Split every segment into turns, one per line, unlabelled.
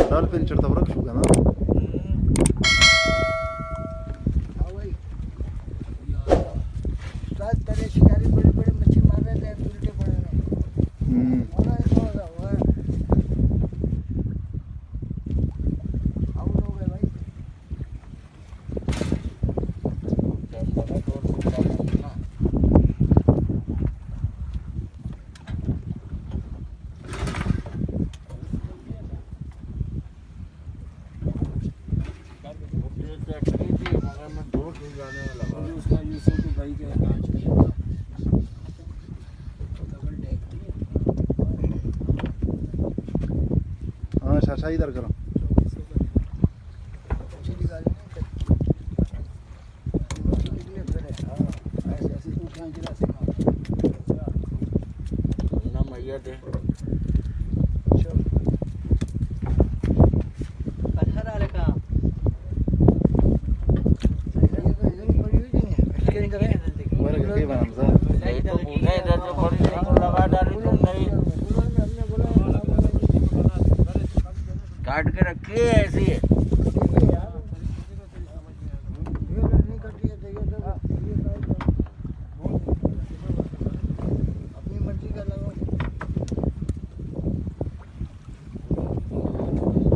Dolphin चढ़ता वरक Suga ना
साथ तरह शिकारी बड़े बड़े मच्छी मार रहे थे उल्टे पड़े रहे
हाँ शाशा इधर करो
काट के रखी है ऐसी है।
अपनी मर्जी का लगाओ।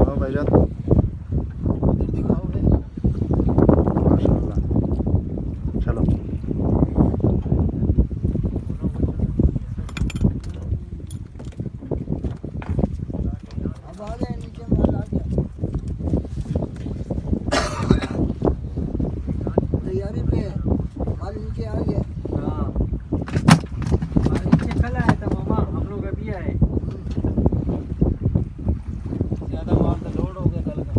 हाँ भाईजान
इधर दिखाओगे
माशाल्लाह चलो
अब आ गए नीचे माल आ गया तैयारी पे है माल नीचे आ गया।
हाँ नीचे कल आया था मामा हम लोग अभी आए ज्यादा माल तो लोड हो गया कल का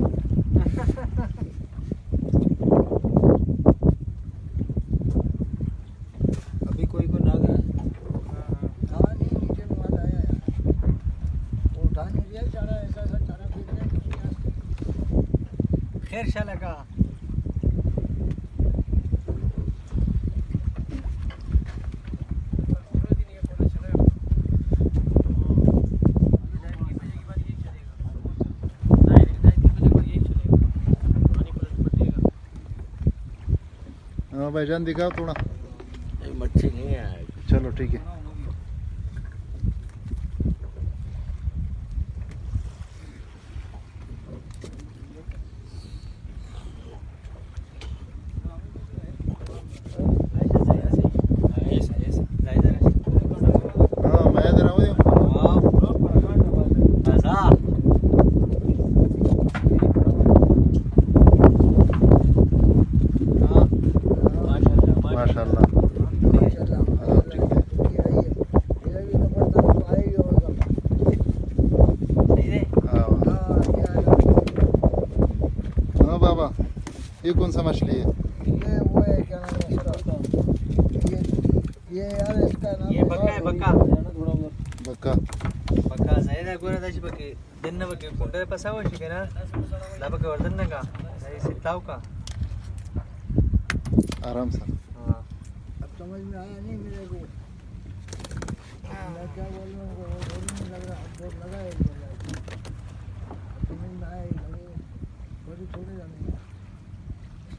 अभी कोई को ना गया
हाँ नहीं नीचे माल आया है वो उठा नहीं दिया चारा ऐसा ऐसा चारा फेंक रहे हैं।
खैर शाला का
हाँ भाईजान दिखाओ थोड़ा
मच्छी नहीं है।
चलो ठीक है हाँ मैं इधर आऊँ माशाल्लाह
माशाल्लाह
हाँ ठीक है
ये आई है इधर भी कपड़ता तो आएगी और
हाँ
हाँ ये आया
हाँ बाबा ये कौन सा मछली है
ये वो है क्या नाम है इसका ये यार इसका नाम
ये बक्का है बक्का
बक्का
बक्का जायदा गोरा दाशी बक्के दिन बक्के कुंडे पसावं शिकेना ला बक्के वर्धन का नाही सिताव का
आराम से
हाँ
अब समझ में आया नहीं मेरे को मैं क्या बोल रहा हूँ वो नहीं लग रहा अब बहुत लगा है समझ में आया ही लगे थोड़ी छोड़े जाने